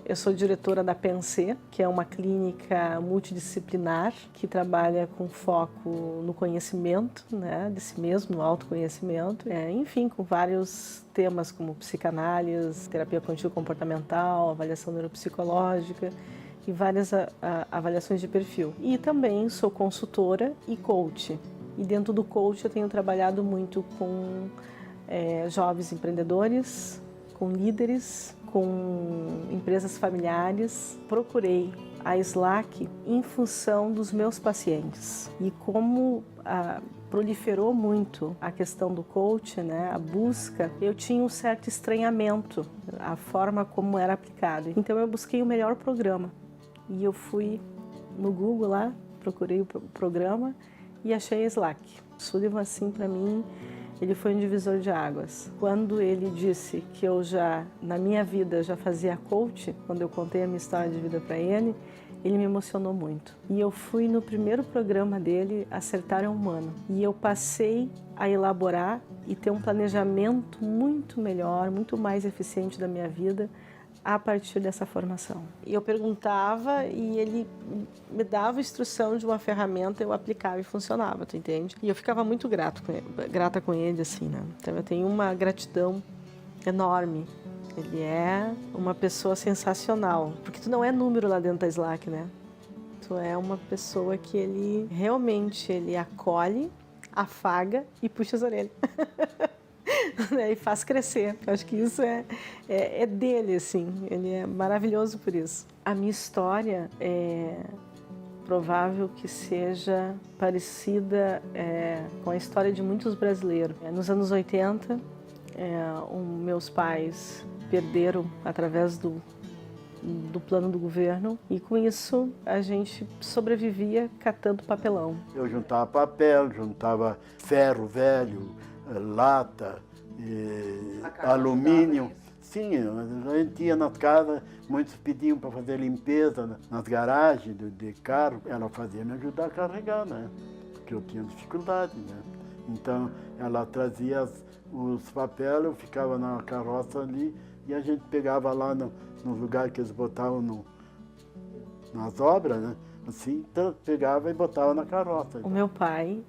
eu sou diretora da PNC, que é uma clínica multidisciplinar que trabalha com foco no conhecimento, né, de si mesmo, no autoconhecimento, enfim, com vários temas como psicanálise, terapia cognitivo-comportamental, avaliação neuropsicológica e várias avaliações de perfil. E também sou consultora e coach. E dentro do coach eu tenho trabalhado muito com jovens empreendedores, com líderes, com empresas familiares. Procurei a SLAC em função dos meus pacientes. E como proliferou muito a questão do coach, né, a busca, eu tinha um certo estranhamento, a forma como era aplicado. Então eu busquei o melhor programa. E eu fui no Google lá, procurei o programa e achei a SLAC. O Sullivan, assim, para mim, ele foi um divisor de águas. Quando ele disse que eu já, na minha vida, já fazia coach, quando eu contei a minha história de vida para ele me emocionou muito. E eu fui no primeiro programa dele, Acertar é Humano. E eu passei a elaborar e ter um planejamento muito melhor, muito mais eficiente da minha vida, a partir dessa formação. E eu perguntava e ele me dava instrução de uma ferramenta, eu aplicava e funcionava, tu entende? E eu ficava muito grata com ele, assim, né? Então eu tenho uma gratidão enorme. Ele é uma pessoa sensacional, porque tu não é número lá dentro da SLAC, né? Tu é uma pessoa que ele realmente acolhe, afaga e puxa as orelhas. E faz crescer. Eu acho que isso é dele, assim. Ele é maravilhoso por isso. A minha história é provável que seja parecida com a história de muitos brasileiros. Nos anos 80, meus pais perderam através do plano do governo e com isso a gente sobrevivia catando papelão. Eu juntava papel, juntava ferro velho, lata, alumínio. Sim, a gente ia nas casas, muitos pediam para fazer limpeza nas garagens de carro. Ela fazia me ajudar a carregar, né? Porque eu tinha dificuldade, né? Então, ela trazia os papéis, eu ficava na carroça ali e a gente pegava lá no lugar que eles botavam nas obras, né? Assim, então, pegava e botava na carroça. O meu pai,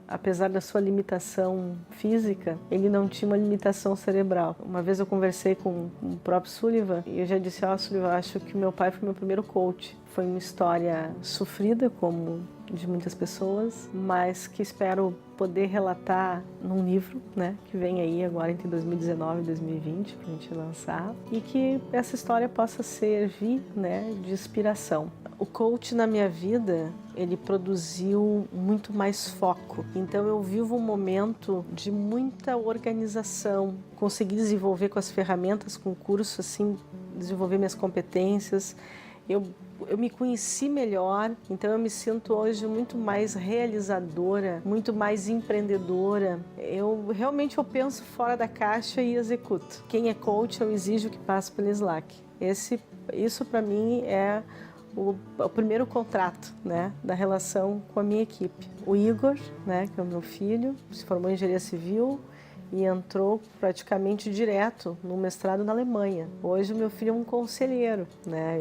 apesar da sua limitação física, ele não tinha uma limitação cerebral. Uma vez eu conversei com o próprio Sullivan e eu já disse, Sullivan, eu acho que o meu pai foi meu primeiro coach. Foi uma história sofrida, como de muitas pessoas, mas que espero poder relatar num livro, né, que vem aí agora entre 2019 e 2020 para a gente lançar, e que essa história possa servir, né, de inspiração. O coach na minha vida, ele produziu muito mais foco. Então eu vivo um momento de muita organização, consegui desenvolver com as ferramentas, com o curso, assim, desenvolver minhas competências. Eu me conheci melhor, então eu me sinto hoje muito mais realizadora, muito mais empreendedora. Eu penso fora da caixa e executo. Quem é coach, eu exijo que passe pelo Slack. Isso para mim é o primeiro contrato, né, da relação com a minha equipe. O Igor, né, que é o meu filho, se formou em engenharia civil e entrou praticamente direto no mestrado na Alemanha. Hoje o meu filho é um conselheiro, né?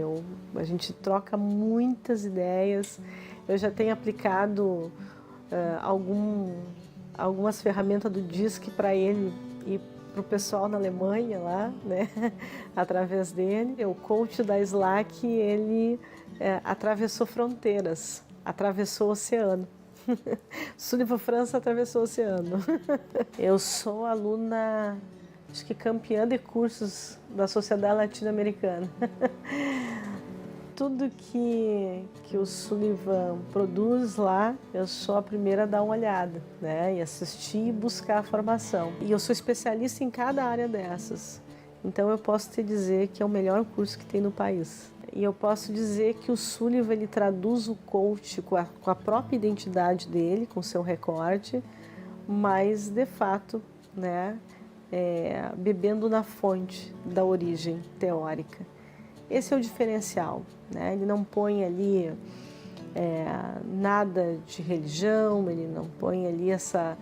A gente troca muitas ideias. Eu já tenho aplicado algumas ferramentas do DISC para ele e para o pessoal na Alemanha lá, né? Através dele. O coach da Slack, ele atravessou fronteiras, atravessou o oceano. Sullivan França atravessou o oceano. Eu sou aluna, acho que campeã de cursos da Sociedade Latino-Americana. Tudo que o Sullivan produz lá, eu sou a primeira a dar uma olhada, né? E assistir e buscar a formação. E eu sou especialista em cada área dessas. Então eu posso te dizer que é o melhor curso que tem no país. E eu posso dizer que o Sullivan, ele traduz o coach com a própria identidade dele, com o seu recorte, mas de fato, né, bebendo na fonte da origem teórica. Esse é o diferencial, né? Ele não põe ali nada de religião, ele não põe ali essa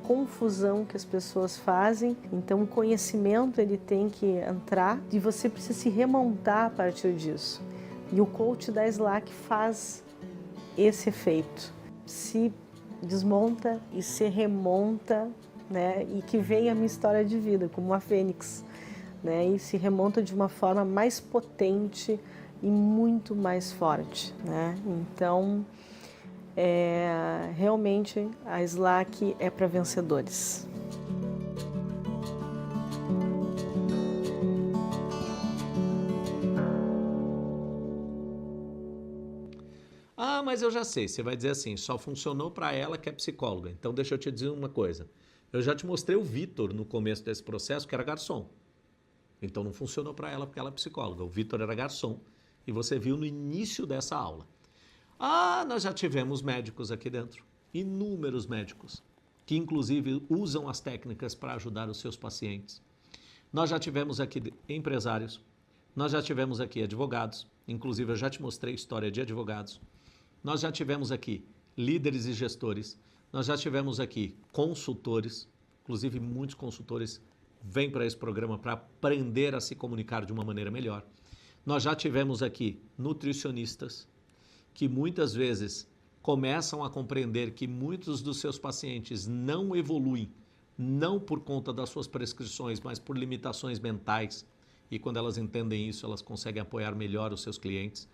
confusão que as pessoas fazem. Então o conhecimento, ele tem que entrar e você precisa se remontar a partir disso. E o coach da Slack faz esse efeito. Se desmonta e se remonta, né? E que vem a minha história de vida, como uma fênix, né? E se remonta de uma forma mais potente e muito mais forte, né? Então, realmente a Slack é para vencedores. Ah, mas eu já sei, você vai dizer assim, só funcionou para ela que é psicóloga. Então deixa eu te dizer uma coisa. Eu já te mostrei o Vitor no começo desse processo, que era garçom. Então não funcionou para ela porque ela é psicóloga. O Vitor era garçom e você viu no início dessa aula. Ah, nós já tivemos médicos aqui dentro, inúmeros médicos, que inclusive usam as técnicas para ajudar os seus pacientes. Nós já tivemos aqui empresários, nós já tivemos aqui advogados, inclusive eu já te mostrei história de advogados. Nós já tivemos aqui líderes e gestores, nós já tivemos aqui consultores, inclusive muitos consultores vêm para esse programa para aprender a se comunicar de uma maneira melhor. Nós já tivemos aqui nutricionistas, que muitas vezes começam a compreender que muitos dos seus pacientes não evoluem, não por conta das suas prescrições, mas por limitações mentais. E quando elas entendem isso, elas conseguem apoiar melhor os seus clientes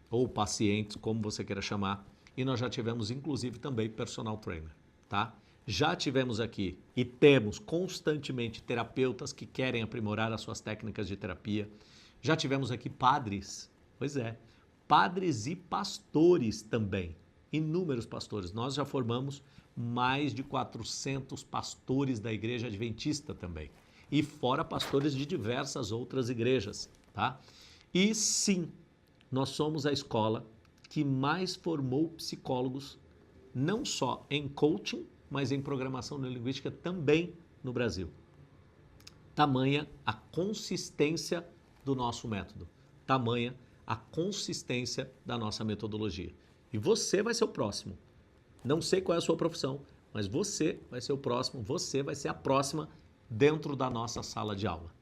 ou pacientes, como você queira chamar. E nós já tivemos, inclusive, também personal trainer, tá? Já tivemos aqui e temos constantemente terapeutas que querem aprimorar as suas técnicas de terapia. Já tivemos aqui padres, pois é, padres e pastores também, inúmeros pastores. Nós já formamos mais de 400 pastores da Igreja Adventista também. E fora pastores de diversas outras igrejas, tá? E sim, nós somos a escola que mais formou psicólogos, não só em coaching, mas em programação neurolinguística também no Brasil. Tamanha a consistência do nosso método, tamanha a consistência da nossa metodologia. E você vai ser o próximo. Não sei qual é a sua profissão, mas você vai ser o próximo, você vai ser a próxima dentro da nossa sala de aula.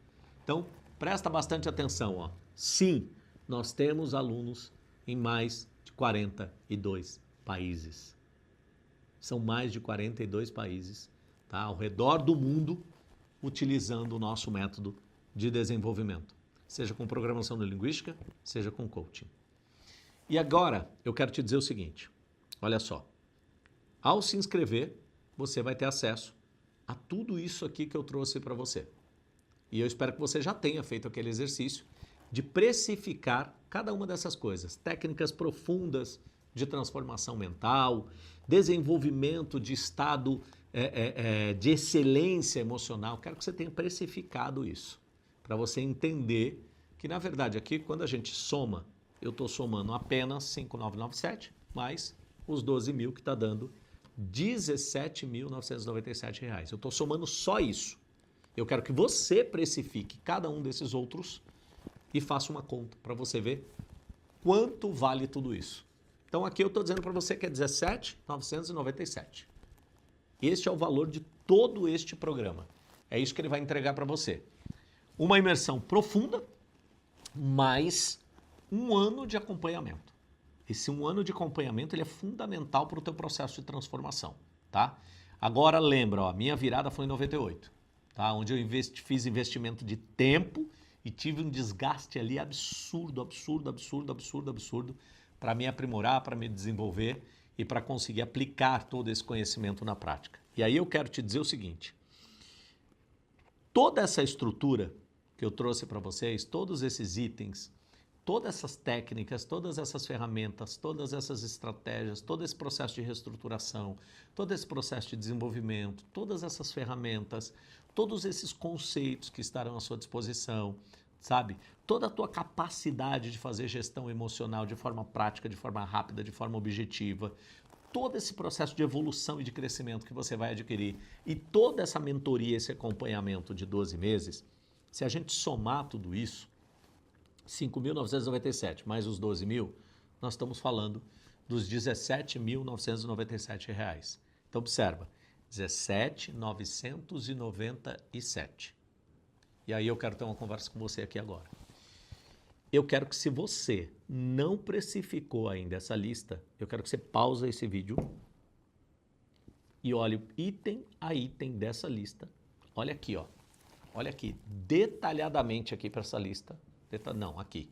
Então, presta bastante atenção, ó. Sim, nós temos alunos em mais de 42 países. São mais de 42 países, tá, ao redor do mundo, utilizando o nosso método de desenvolvimento, seja com programação neurolinguística, seja com coaching. E agora, eu quero te dizer o seguinte, olha só, ao se inscrever, você vai ter acesso a tudo isso aqui que eu trouxe para você. E eu espero que você já tenha feito aquele exercício de precificar cada uma dessas coisas, técnicas profundas de transformação mental, desenvolvimento de estado de excelência emocional. Quero que você tenha precificado isso, para você entender que, na verdade, aqui, quando a gente soma, eu estou somando apenas 5.997 mais os 12 mil, que está dando R$17.997. Eu estou somando só isso. Eu quero que você precifique cada um desses outros e faça uma conta para você ver quanto vale tudo isso. Então aqui eu estou dizendo para você que é R$17.997. Este é o valor de todo este programa. É isso que ele vai entregar para você. Uma imersão profunda, mais um ano de acompanhamento. Esse um ano de acompanhamento ele é fundamental para o teu processo de transformação, tá? Agora lembra, ó, a minha virada foi em 98, tá? Onde eu fiz investimento de tempo e tive um desgaste ali absurdo para me aprimorar, para me desenvolver e para conseguir aplicar todo esse conhecimento na prática. E aí eu quero te dizer o seguinte, toda essa estrutura que eu trouxe para vocês, todos esses itens, todas essas técnicas, todas essas ferramentas, todas essas estratégias, todo esse processo de reestruturação, todo esse processo de desenvolvimento, todas essas ferramentas, todos esses conceitos que estarão à sua disposição, sabe? Toda a tua capacidade de fazer gestão emocional de forma prática, de forma rápida, de forma objetiva, todo esse processo de evolução e de crescimento que você vai adquirir e toda essa mentoria, esse acompanhamento de 12 meses, se a gente somar tudo isso, 5.997 mais os 12 mil, nós estamos falando dos R$17.997. Então observa, 17.997. E aí eu quero ter uma conversa com você aqui agora. Eu quero que, se você não precificou ainda essa lista, eu quero que você pause esse vídeo e olhe item a item dessa lista. Olha aqui, ó. Olha aqui, detalhadamente aqui para essa lista. Não, aqui.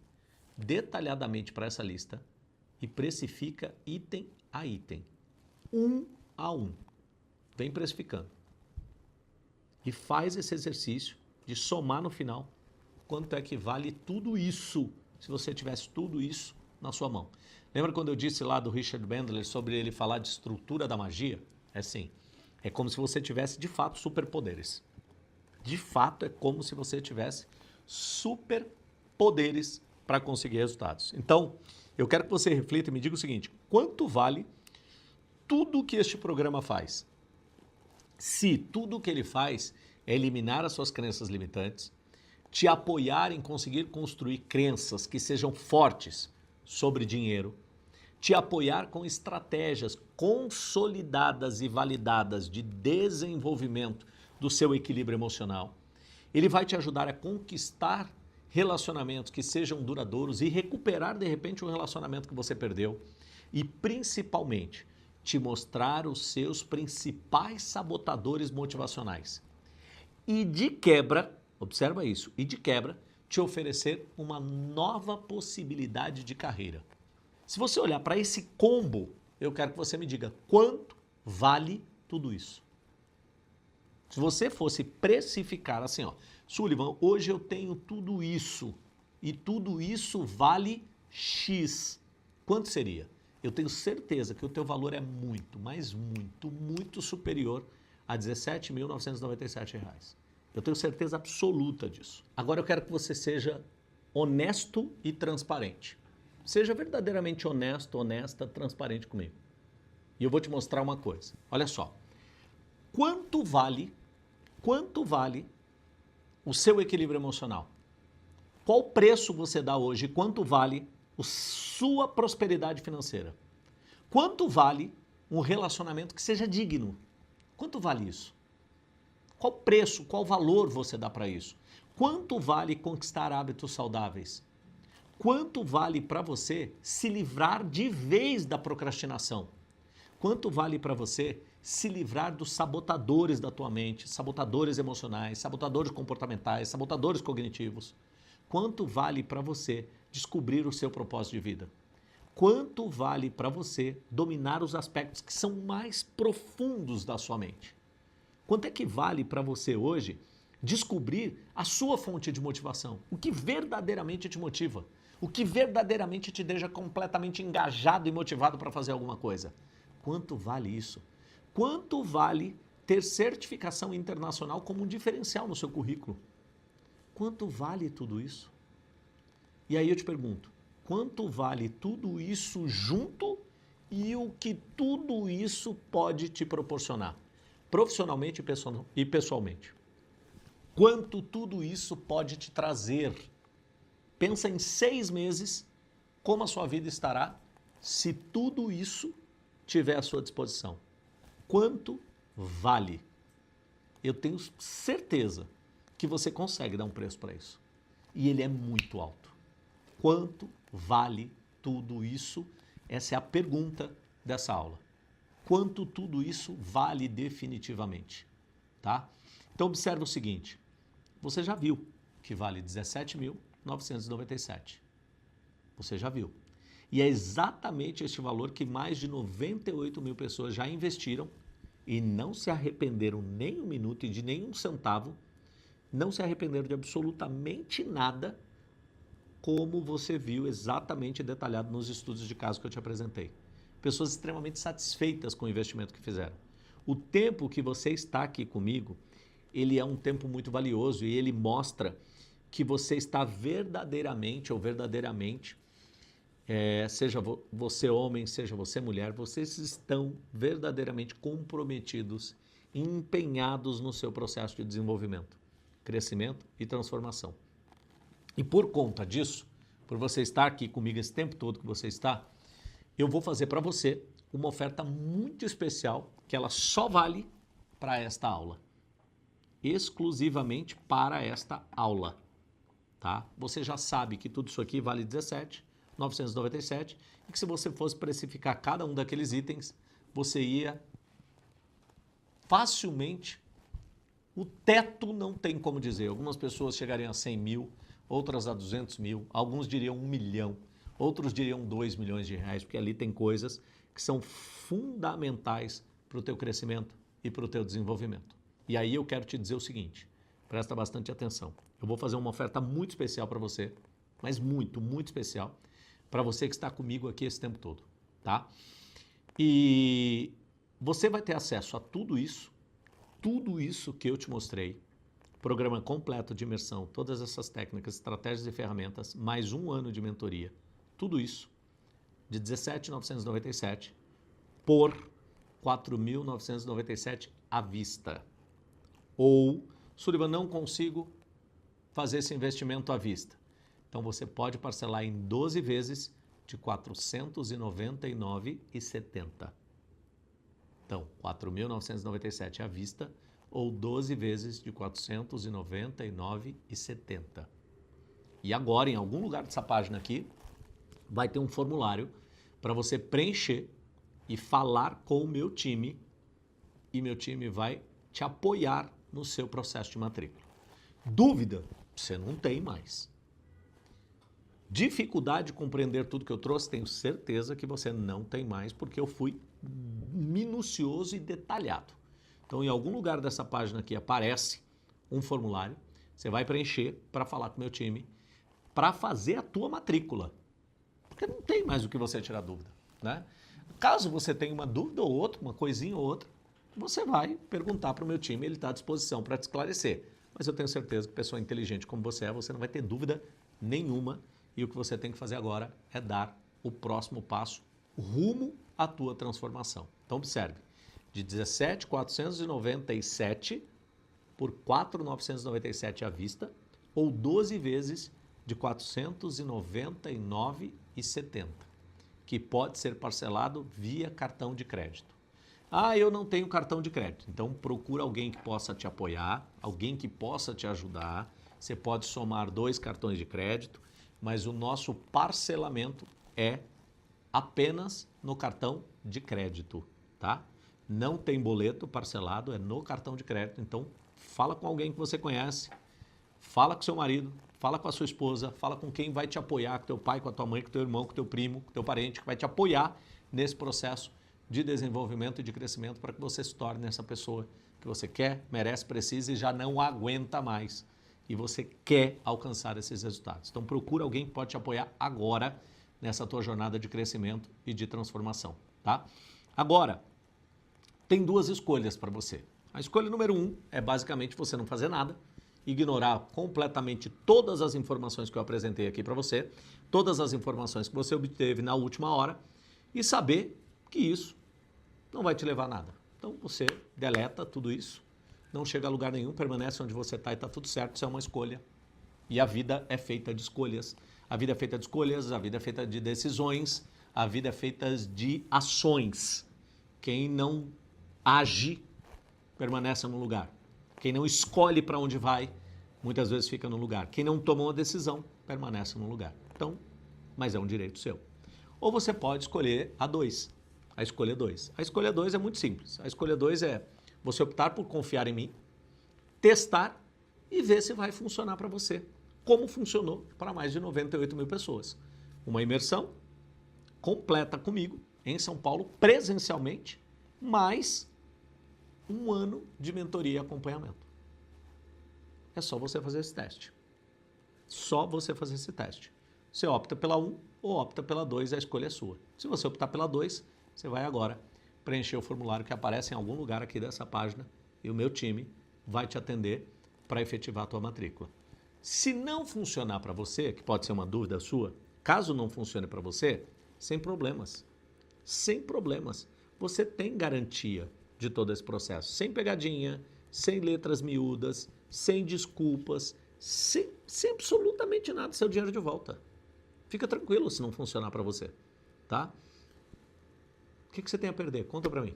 Detalhadamente para essa lista e precifica item a item. Um a um. Vem precificando. E faz esse exercício de somar no final quanto é que vale tudo isso, se você tivesse tudo isso na sua mão. Lembra quando eu disse lá do Richard Bandler sobre ele falar de estrutura da magia? É assim, é como se você tivesse de fato superpoderes. De fato é como se você tivesse superpoderes para conseguir resultados. Então, eu quero que você reflita e me diga o seguinte, quanto vale tudo que este programa faz? Se tudo o que ele faz é eliminar as suas crenças limitantes, te apoiar em conseguir construir crenças que sejam fortes sobre dinheiro, te apoiar com estratégias consolidadas e validadas de desenvolvimento do seu equilíbrio emocional. Ele vai te ajudar a conquistar relacionamentos que sejam duradouros e recuperar, de repente, um relacionamento que você perdeu. E, principalmente, te mostrar os seus principais sabotadores motivacionais. E de quebra, observa isso, e de quebra, te oferecer uma nova possibilidade de carreira. Se você olhar para esse combo, eu quero que você me diga quanto vale tudo isso. Se você fosse precificar assim, ó, Sullivan, hoje eu tenho tudo isso e tudo isso vale X. Quanto seria? Eu tenho certeza que o teu valor é muito, mas muito, muito superior a R$17.997. Eu tenho certeza absoluta disso. Agora eu quero que você seja honesto e transparente. Seja verdadeiramente honesto, honesta, transparente comigo. E eu vou te mostrar uma coisa. Olha só. quanto vale o seu equilíbrio emocional? Qual preço você dá hoje? Quanto vale a sua prosperidade financeira? Quanto vale um relacionamento que seja digno? Quanto vale isso? Qual preço, qual valor você dá para isso? Quanto vale conquistar hábitos saudáveis? Quanto vale para você se livrar de vez da procrastinação? Quanto vale para você se livrar dos sabotadores da tua mente, sabotadores emocionais, sabotadores comportamentais, sabotadores cognitivos? Quanto vale para você descobrir o seu propósito de vida? Quanto vale para você dominar os aspectos que são mais profundos da sua mente? Quanto é que vale para você hoje descobrir a sua fonte de motivação? O que verdadeiramente te motiva? O que verdadeiramente te deixa completamente engajado e motivado para fazer alguma coisa? Quanto vale isso? Quanto vale ter certificação internacional como um diferencial no seu currículo? Quanto vale tudo isso? E aí eu te pergunto, quanto vale tudo isso junto e o que tudo isso pode te proporcionar, profissionalmente e pessoalmente? Quanto tudo isso pode te trazer? Pensa em 6 meses como a sua vida estará se tudo isso tiver à sua disposição. Quanto vale? Eu tenho certeza que você consegue dar um preço para isso. E ele é muito alto. Quanto vale tudo isso? Essa é a pergunta dessa aula. Quanto tudo isso vale definitivamente, tá? Então observe o seguinte, você já viu que vale 17.997. Você já viu. E é exatamente este valor que mais de 98 mil pessoas já investiram e não se arrependeram nem um minuto e de nenhum centavo, não se arrependeram de absolutamente nada, como você viu exatamente detalhado nos estudos de caso que eu te apresentei. Pessoas extremamente satisfeitas com o investimento que fizeram. O tempo que você está aqui comigo, ele é um tempo muito valioso e ele mostra que você está verdadeiramente, seja você homem, seja você mulher, vocês estão verdadeiramente comprometidos e empenhados no seu processo de desenvolvimento, crescimento e transformação. E por conta disso, por você estar aqui comigo esse tempo todo que você está, eu vou fazer para você uma oferta muito especial que ela só vale para esta aula. Exclusivamente para esta aula, tá? Você já sabe que tudo isso aqui vale 17.997 e que se você fosse precificar cada um daqueles itens, você ia facilmente, o teto não tem como dizer. Algumas pessoas chegariam a 100 mil, outras a 200 mil, alguns diriam 1 milhão, outros diriam 2 milhões de reais, porque ali tem coisas que são fundamentais para o teu crescimento e para o teu desenvolvimento. E aí eu quero te dizer o seguinte, presta bastante atenção. Eu vou fazer uma oferta muito especial para você, mas muito, muito especial, para você que está comigo aqui esse tempo todo, tá? E você vai ter acesso a tudo isso que eu te mostrei, programa completo de imersão, todas essas técnicas, estratégias e ferramentas, mais 1 ano de mentoria, tudo isso de 17.997 por 4.997 à vista. Ou, Sullivan, não consigo fazer esse investimento à vista. Então você pode parcelar em 12 vezes de R$ 499,70. Então, 4.997 à vista ou 12 vezes de R$ 499,70. E agora, em algum lugar dessa página aqui, vai ter um formulário para você preencher e falar com o meu time, e meu time vai te apoiar no seu processo de matrícula. Dúvida? Você não tem mais. Dificuldade de compreender tudo que eu trouxe? Tenho certeza que você não tem mais, porque eu fui minucioso e detalhado. Então, em algum lugar dessa página aqui aparece um formulário, você vai preencher para falar com o meu time, para fazer a tua matrícula. Porque não tem mais o que você tirar dúvida, né? Caso você tenha uma dúvida ou outra, uma coisinha ou outra, você vai perguntar para o meu time, ele está à disposição para te esclarecer. Mas eu tenho certeza que pessoa inteligente como você é, você não vai ter dúvida nenhuma e o que você tem que fazer agora é dar o próximo passo rumo à tua transformação. Então observe, de 17.497 por 4.997 à vista, ou 12 vezes de 499,70, que pode ser parcelado via cartão de crédito. Ah, eu não tenho cartão de crédito. Então procura alguém que possa te apoiar, alguém que possa te ajudar. Você pode somar 2 cartões de crédito, mas o nosso parcelamento é apenas no cartão de crédito, tá? Não tem boleto parcelado, é no cartão de crédito. Então fala com alguém que você conhece, fala com seu marido, fala com a sua esposa, fala com quem vai te apoiar, com teu pai, com a tua mãe, com teu irmão, com teu primo, com teu parente, que vai te apoiar nesse processo de desenvolvimento e de crescimento para que você se torne essa pessoa que você quer, merece, precisa e já não aguenta mais. E você quer alcançar esses resultados. Então procura alguém que pode te apoiar agora nessa tua jornada de crescimento e de transformação, tá? Agora, tem 2 escolhas para você. A escolha número 1 é basicamente você não fazer nada, ignorar completamente todas as informações que eu apresentei aqui para você, todas as informações que você obteve na última hora e saber que isso não vai te levar a nada. Então você deleta tudo isso, não chega a lugar nenhum, permanece onde você está e está tudo certo, isso é uma escolha. E a vida é feita de escolhas. A vida é feita de escolhas, a vida é feita de decisões, a vida é feita de ações. Quem não age, permanece no lugar. Quem não escolhe para onde vai, muitas vezes fica no lugar. Quem não toma uma decisão, permanece no lugar. Então, mas é um direito seu. Ou você pode escolher a 2. A escolha 2. A escolha 2 é muito simples. A escolha 2 é você optar por confiar em mim, testar e ver se vai funcionar para você. Como funcionou para mais de 98 mil pessoas. Uma imersão completa comigo, em São Paulo, presencialmente, mais 1 ano de mentoria e acompanhamento. É só você fazer esse teste. Só você fazer esse teste. Você opta pela 1 ou opta pela 2, a escolha é sua. Se você optar pela 2, você vai agora preencher o formulário que aparece em algum lugar aqui dessa página e o meu time vai te atender para efetivar a tua matrícula. Se não funcionar para você, que pode ser uma dúvida sua, caso não funcione para você, sem problemas. Sem problemas. Você tem garantia de todo esse processo. Sem pegadinha, sem letras miúdas, sem desculpas, sem absolutamente nada, seu dinheiro de volta. Fica tranquilo se não funcionar para você, tá? O que você tem a perder? Conta para mim.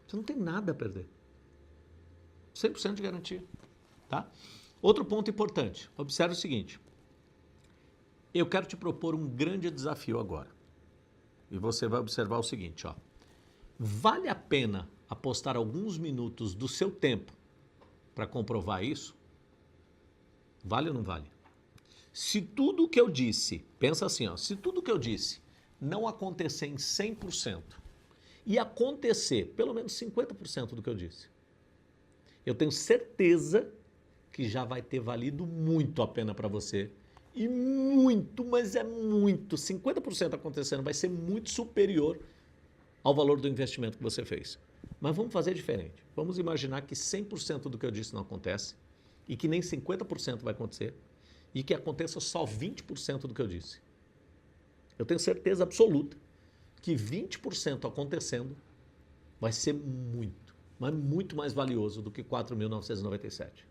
Você não tem nada a perder. 100% de garantia, tá? Outro ponto importante, observe o seguinte. Eu quero te propor um grande desafio agora. E você vai observar o seguinte, ó. Vale a pena apostar alguns minutos do seu tempo para comprovar isso? Vale ou não vale? Se tudo o que eu disse, pensa assim, ó, se tudo o que eu disse não acontecer em 100% e acontecer pelo menos 50% do que eu disse, eu tenho certeza que já vai ter valido muito a pena para você. E muito, mas é muito, 50% acontecendo vai ser muito superior ao valor do investimento que você fez. Mas vamos fazer diferente. Vamos imaginar que 100% do que eu disse não acontece e que nem 50% vai acontecer e que aconteça só 20% do que eu disse. Eu tenho certeza absoluta que 20% acontecendo vai ser muito, mas muito mais valioso do que 4.997.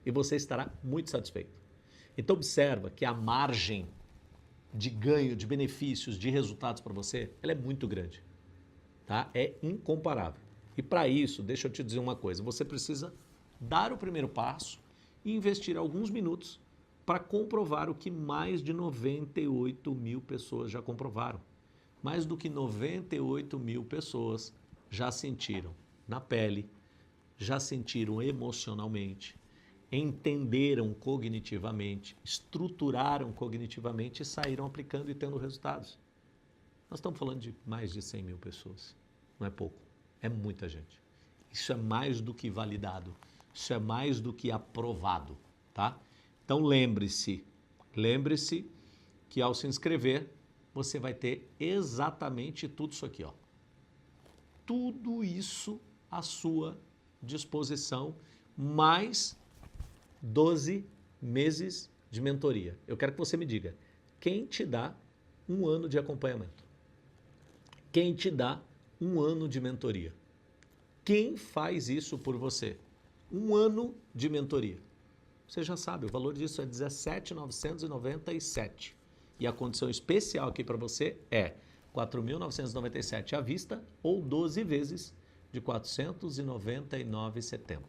E você estará muito satisfeito. Então observa que a margem de ganho, de benefícios, de resultados para você, ela é muito grande. Tá? É incomparável. E para isso, deixa eu te dizer uma coisa, você precisa dar o primeiro passo e investir alguns minutos para comprovar o que mais de 98 mil pessoas já comprovaram. Mais do que 98 mil pessoas já sentiram na pele, já sentiram emocionalmente, entenderam cognitivamente, estruturaram cognitivamente e saíram aplicando e tendo resultados. Nós estamos falando de mais de 100 mil pessoas. Não é pouco, é muita gente. Isso é mais do que validado, isso é mais do que aprovado, tá? Então lembre-se que ao se inscrever, você vai ter exatamente tudo isso aqui, ó. Tudo isso à sua disposição, mais 12 meses de mentoria. Eu quero que você me diga, quem te dá 1 ano de acompanhamento? Quem te dá 1 ano de mentoria? Quem faz isso por você? 1 ano de mentoria. Você já sabe, o valor disso é R$ 17.997. E a condição especial aqui para você é R$ 4.997 à vista ou 12 vezes de R$ 499,70.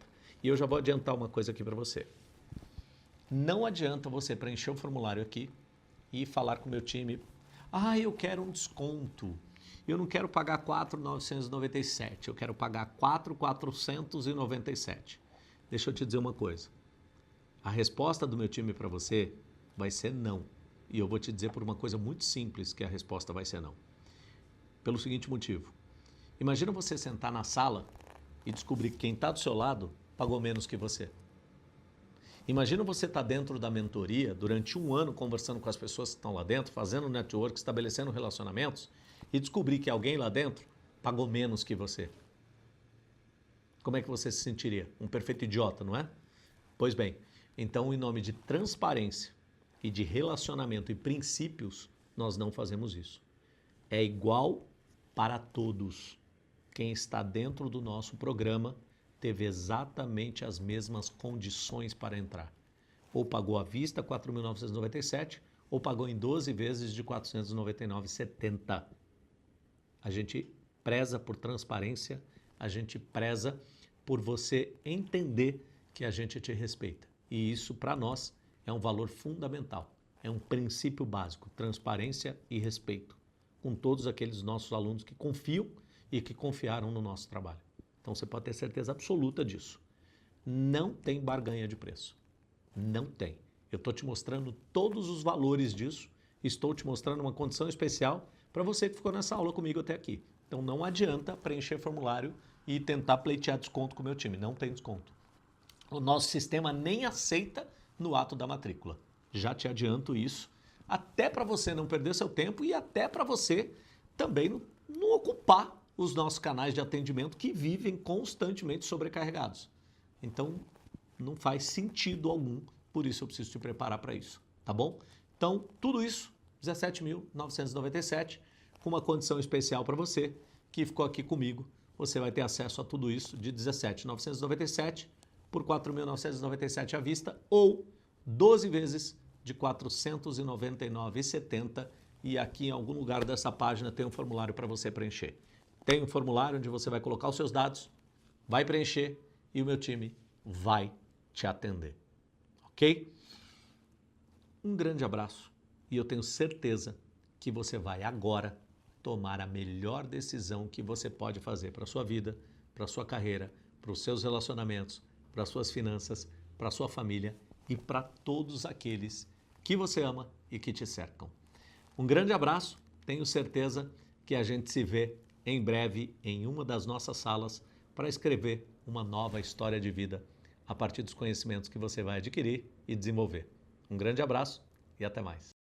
E eu já vou adiantar uma coisa aqui para você. Não adianta você preencher o formulário aqui e falar com o meu time, eu quero um desconto. Eu não quero pagar R$ 4.997, eu quero pagar R$ 4.497. Deixa eu te dizer uma coisa. A resposta do meu time para você vai ser não. E eu vou te dizer por uma coisa muito simples que a resposta vai ser não. Pelo seguinte motivo. Imagina você sentar na sala e descobrir que quem está do seu lado pagou menos que você. Imagina você estar dentro da mentoria durante 1 ano conversando com as pessoas que estão lá dentro, fazendo network, estabelecendo relacionamentos e descobrir que alguém lá dentro pagou menos que você. Como é que você se sentiria? Um perfeito idiota, não é? Pois bem, então em nome de transparência e de relacionamento e princípios, nós não fazemos isso. É igual para todos. Quem está dentro do nosso programa teve exatamente as mesmas condições para entrar. Ou pagou à vista R$ 4.997, ou pagou em 12 vezes de R$ 499,70. A gente preza por transparência, a gente preza por você entender que a gente te respeita. E isso, para nós, é um valor fundamental, é um princípio básico, transparência e respeito, com todos aqueles nossos alunos que confiam e que confiaram no nosso trabalho. Então você pode ter certeza absoluta disso. Não tem barganha de preço. Não tem. Eu estou te mostrando todos os valores disso, estou te mostrando uma condição especial para você que ficou nessa aula comigo até aqui. Então não adianta preencher formulário e tentar pleitear desconto com o meu time. Não tem desconto. O nosso sistema nem aceita no ato da matrícula. Já te adianto isso, até para você não perder seu tempo e até para você também não ocupar os nossos canais de atendimento que vivem constantemente sobrecarregados. Então, não faz sentido algum, por isso eu preciso te preparar para isso, tá bom? Então, tudo isso, R$ 17.997, com uma condição especial para você, que ficou aqui comigo. Você vai ter acesso a tudo isso de R$ 17.997 por R$ 4.997 à vista ou 12 vezes de R$ 499,70 e aqui em algum lugar dessa página tem um formulário para você preencher. Tem um formulário onde você vai colocar os seus dados, vai preencher e o meu time vai te atender. Ok? Um grande abraço e eu tenho certeza que você vai agora tomar a melhor decisão que você pode fazer para a sua vida, para a sua carreira, para os seus relacionamentos, para as suas finanças, para a sua família e para todos aqueles que você ama e que te cercam. Um grande abraço, tenho certeza que a gente se vê em breve em uma das nossas salas para escrever uma nova história de vida a partir dos conhecimentos que você vai adquirir e desenvolver. Um grande abraço e até mais.